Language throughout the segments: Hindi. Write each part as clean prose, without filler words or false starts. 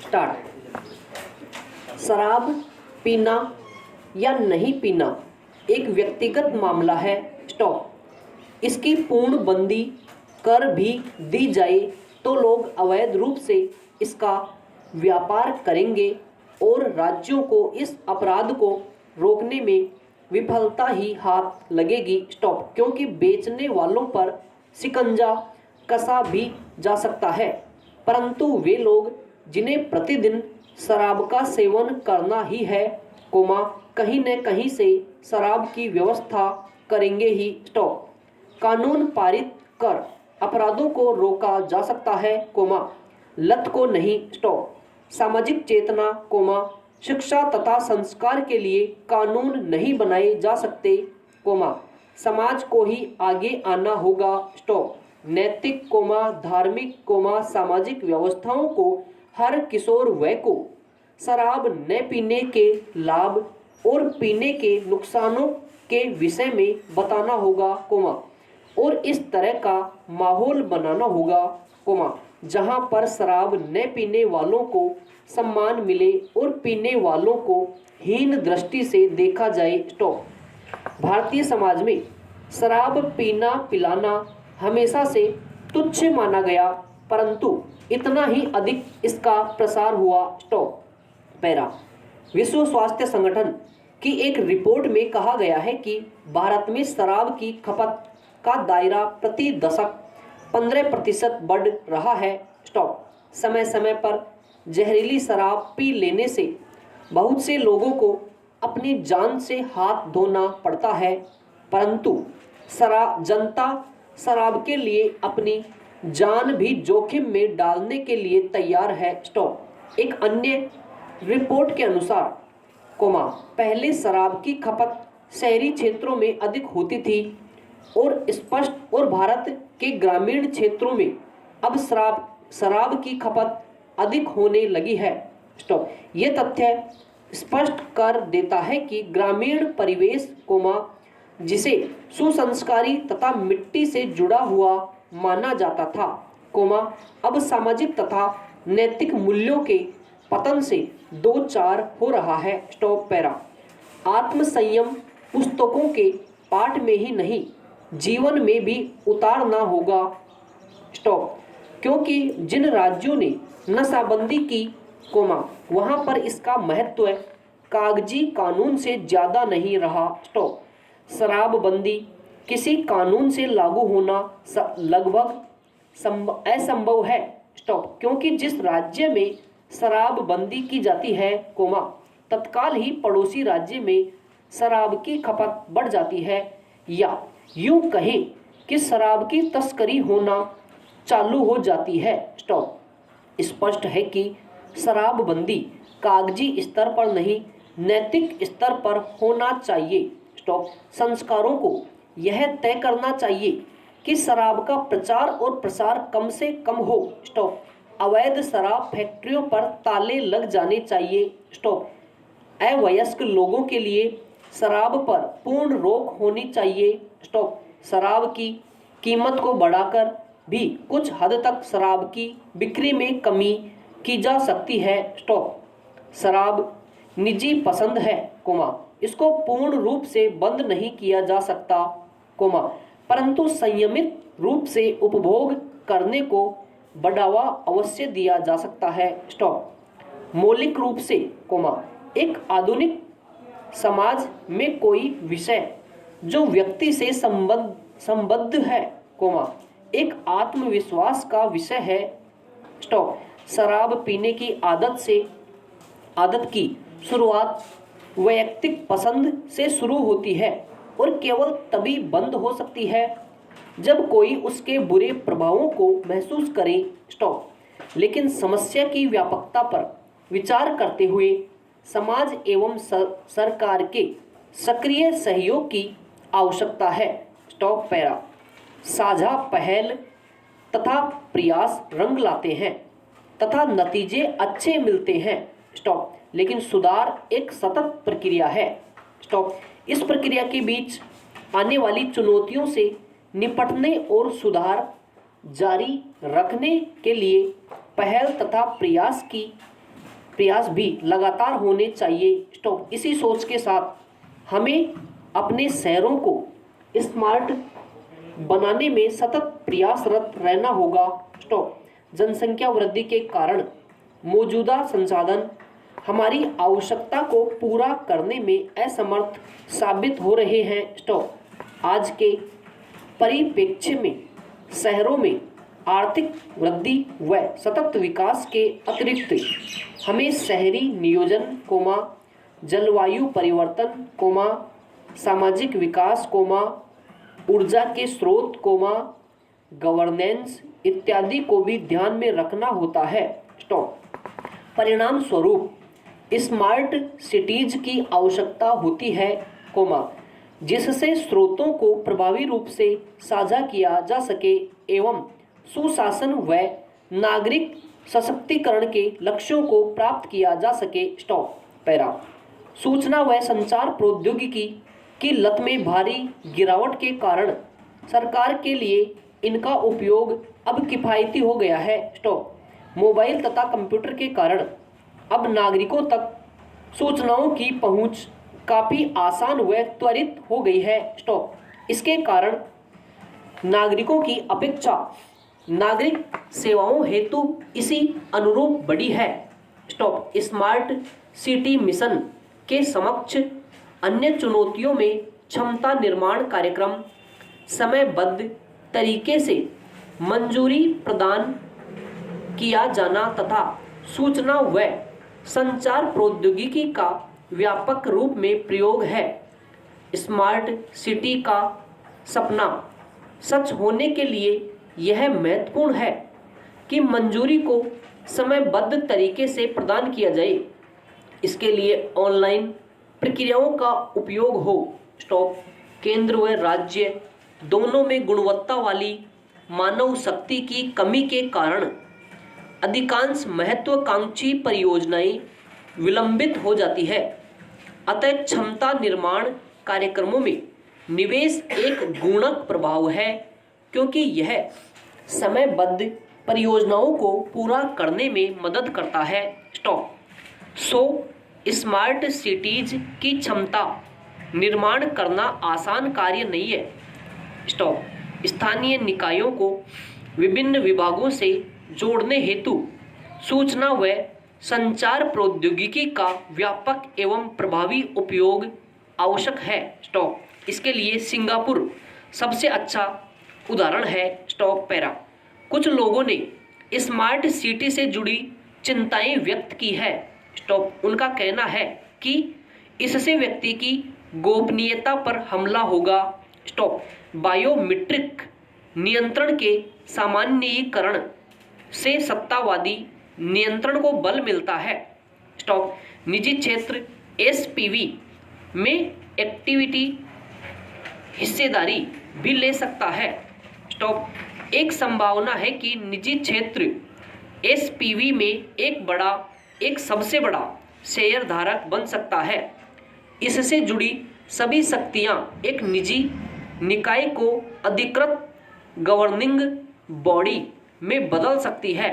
स्टार्ट। शराब पीना या नहीं पीना एक व्यक्तिगत मामला है। स्टॉप। इसकी पूर्ण बंदी कर भी दी जाए तो लोग अवैध रूप से इसका व्यापार करेंगे और राज्यों को इस अपराध को रोकने में विफलता ही हाथ लगेगी। स्टॉप। क्योंकि बेचने वालों पर शिकंजा कसा भी जा सकता है, परंतु वे लोग जिन्हें प्रतिदिन शराब का सेवन करना ही है, कहीं न कहीं से शराब की व्यवस्था करेंगे ही। स्टॉप। कानून पारित कर अपराधों को रोका जा सकता है, लत को नहीं। स्टॉप। सामाजिक चेतना, शिक्षा तथा संस्कार के लिए कानून नहीं बनाए जा सकते, समाज को ही आगे आना होगा। स्टॉप। नैतिक, धार्मिक, सामाजिक व्यवस्थाओं को हर किशोर वय को शराब न पीने के लाभ और पीने के नुकसानों के विषय में बताना होगा, और इस तरह का माहौल बनाना होगा, जहां पर शराब न पीने वालों को सम्मान मिले और पीने वालों को हीन दृष्टि से देखा जाए। स्टॉप। भारतीय समाज में शराब पीना पिलाना हमेशा से तुच्छ माना गया, परंतु इतना ही अधिक इसका प्रसार हुआ। स्टॉप। पैरा। विश्व स्वास्थ्य संगठन की एक रिपोर्ट में कहा गया है कि भारत में शराब की खपत का दायरा प्रति दशक 15% बढ़ रहा है। स्टॉप। समय समय पर जहरीली शराब पी लेने से बहुत से लोगों को अपनी जान से हाथ धोना पड़ता है, परंतु जनता शराब के लिए अपनी जान भी जोखिम में डालने के लिए तैयार है। स्टॉप। एक अन्य रिपोर्ट के अनुसार, पहले शराब की खपत शहरी क्षेत्रों में अधिक होती थी और भारत के ग्रामीण क्षेत्रों में अब शराब की खपत अधिक होने लगी है। स्टॉप। यह तथ्य स्पष्ट कर देता है कि ग्रामीण परिवेश, जिसे सुसंस्कारी तथा मिट्टी से जुड़ा हुआ माना जाता था, अब सामाजिक तथा नैतिक मूल्यों के पतन से दो चार हो रहा है। स्टॉप। पैरा। आत्मसंयम पुस्तकों के पाठ में ही नहीं, जीवन में भी उतारना होगा। स्टॉप। क्योंकि जिन राज्यों ने नशाबंदी की, वहां पर इसका महत्व कागजी कानून से ज्यादा नहीं रहा। स्टॉप। शराबबंदी किसी कानून से लागू होना लगभग असंभव है। स्टॉप। क्योंकि जिस राज्य में शराबबंदी की जाती है, तत्काल ही पड़ोसी राज्य में शराब की खपत बढ़ जाती है, या यूं कहें कि शराब की तस्करी होना चालू हो जाती है। स्टॉप। स्पष्ट है कि शराबबंदी कागजी स्तर पर नहीं, नैतिक स्तर पर होना चाहिए। स्टॉप। संस्कारों को यह तय करना चाहिए कि शराब का प्रचार और प्रसार कम से कम हो। स्टॉप। अवैध शराब फैक्ट्रियों पर ताले लग जाने चाहिए। स्टॉप। अवयस्क लोगों के लिए शराब पर पूर्ण रोक होनी चाहिए। स्टॉप। शराब की कीमत को बढ़ाकर भी कुछ हद तक शराब की बिक्री में कमी की जा सकती है। स्टॉप। शराब निजी पसंद है, इसको पूर्ण रूप से बंद नहीं किया जा सकता, परंतु संयमित रूप से उपभोग करने को बढ़ावा अवश्य दिया जा सकता है। स्टॉप। मौलिक रूप से, एक आधुनिक समाज में कोई विषय जो व्यक्ति से संबद्ध है, एक आत्मविश्वास का विषय है। स्टॉप। शराब पीने की आदत की शुरुआत वैयक्तिक पसंद से शुरू होती है और केवल तभी बंद हो सकती है जब कोई उसके बुरे प्रभावों को महसूस करे। स्टॉप। लेकिन समस्या की व्यापकता पर विचार करते हुए समाज एवं सरकार के सक्रिय सहयोग की आवश्यकता है। स्टॉप। पैरा। साझा पहल तथा प्रयास रंग लाते हैं तथा नतीजे अच्छे मिलते हैं। स्टॉप। लेकिन सुधार एक सतत प्रक्रिया है। स्टॉप। इस प्रक्रिया के बीच आने वाली चुनौतियों से निपटने और सुधार जारी रखने के लिए पहल तथा प्रयास की प्रयास भी लगातार होने चाहिए। स्टॉप। इसी सोच के साथ हमें अपने शहरों को स्मार्ट बनाने में सतत प्रयासरत रहना होगा। स्टॉप। जनसंख्या वृद्धि के कारण मौजूदा संसाधन हमारी आवश्यकता को पूरा करने में असमर्थ साबित हो रहे हैं। स्टॉप। आज के परिप्रेक्ष्य में शहरों में आर्थिक वृद्धि व सतत विकास के अतिरिक्त हमें शहरी नियोजन, जलवायु परिवर्तन, सामाजिक विकास, ऊर्जा के स्रोत, गवर्नेंस इत्यादि को भी ध्यान में रखना होता है। स्टॉप। परिणाम स्वरूप स्मार्ट सिटीज की आवश्यकता होती है, जिससे स्रोतों को प्रभावी रूप से साझा किया जा सके एवं सुशासन व नागरिक सशक्तिकरण के लक्ष्यों को प्राप्त किया जा सके। स्टॉप। पैरा। सूचना व संचार प्रौद्योगिकी की लत में भारी गिरावट के कारण सरकार के लिए इनका उपयोग अब किफ़ायती हो गया है। स्टॉप। मोबाइल तथा कंप्यूटर के कारण अब नागरिकों तक सूचनाओं की पहुंच काफ़ी आसान व त्वरित हो गई है। स्टॉप। इसके कारण नागरिकों की अपेक्षा नागरिक सेवाओं हेतु इसी अनुरूप बढ़ी है। स्टॉप। स्मार्ट सिटी मिशन के समक्ष अन्य चुनौतियों में क्षमता निर्माण कार्यक्रम समयबद्ध तरीके से मंजूरी प्रदान किया जाना तथा सूचना व संचार प्रौद्योगिकी का व्यापक रूप में प्रयोग है। स्मार्ट सिटी का सपना सच होने के लिए यह महत्वपूर्ण है कि मंजूरी को समयबद्ध तरीके से प्रदान किया जाए। इसके लिए ऑनलाइन प्रक्रियाओं का उपयोग हो। स्टॉप। केंद्र व राज्य दोनों में गुणवत्ता वाली मानव शक्ति की कमी के कारण अधिकांश महत्वाकांक्षी परियोजनाएं विलंबित हो जाती है। अतः क्षमता निर्माण कार्यक्रमों में निवेश एक गुणक प्रभाव है, क्योंकि यह समयबद्ध परियोजनाओं को पूरा करने में मदद करता है। स्टॉप। स्मार्ट सिटीज की क्षमता निर्माण करना आसान कार्य नहीं है। स्टॉप। स्थानीय निकायों को विभिन्न विभागों से जोड़ने हेतु सूचना व संचार प्रौद्योगिकी का व्यापक एवं प्रभावी उपयोग आवश्यक है। स्टॉप। इसके लिए सिंगापुर सबसे अच्छा उदाहरण है। स्टॉप। पैरा। कुछ लोगों ने स्मार्ट सिटी से जुड़ी चिंताएं व्यक्त की है। स्टॉप। उनका कहना है कि इससे व्यक्ति की गोपनीयता पर हमला होगा। स्टॉप। बायोमेट्रिक नियंत्रण के सामान्यीकरण से सत्तावादी नियंत्रण को बल मिलता है। स्टॉप। निजी क्षेत्र एसपीवी में एक्टिविटी हिस्सेदारी भी ले सकता है। स्टॉप। एक संभावना है कि निजी क्षेत्र एसपीवी में एक सबसे बड़ा शेयर धारक बन सकता है। इससे जुड़ी सभी शक्तियां एक निजी निकाय को अधिकृत गवर्निंग बॉडी में बदल सकती है।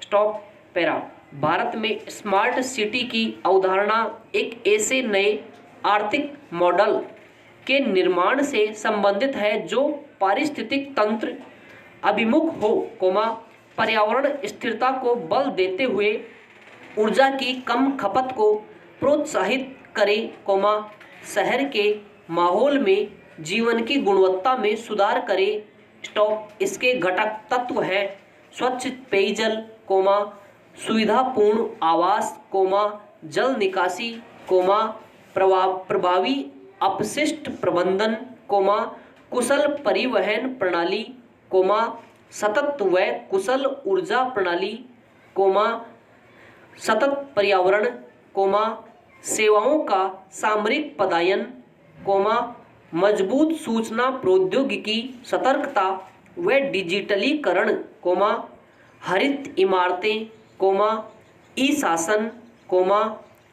स्टॉप। पैरा। भारत में स्मार्ट सिटी की अवधारणा एक ऐसे नए आर्थिक मॉडल के निर्माण से संबंधित है जो पारिस्थितिक तंत्र अभिमुख हो, पर्यावरण स्थिरता को बल देते हुए ऊर्जा की कम खपत को प्रोत्साहित करे, शहर के माहौल में जीवन की गुणवत्ता में सुधार करे। स्टॉप। इसके घटक तत्व हैं स्वच्छ पेयजल, सुविधापूर्ण आवास, जल निकासी, प्रभावी अपशिष्ट प्रबंधन, कुशल परिवहन प्रणाली, सतत व कुशल ऊर्जा प्रणाली, सतत पर्यावरण, सेवाओं का सामरिक पदायन, मजबूत सूचना प्रौद्योगिकी सतर्कता व डिजिटलीकरण, हरित इमारतें, ई शासन,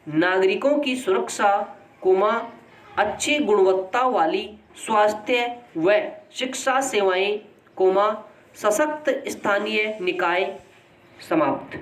नागरिकों की सुरक्षा, अच्छी गुणवत्ता वाली स्वास्थ्य व शिक्षा सेवाएं, सशक्त स्थानीय निकाय। समाप्त।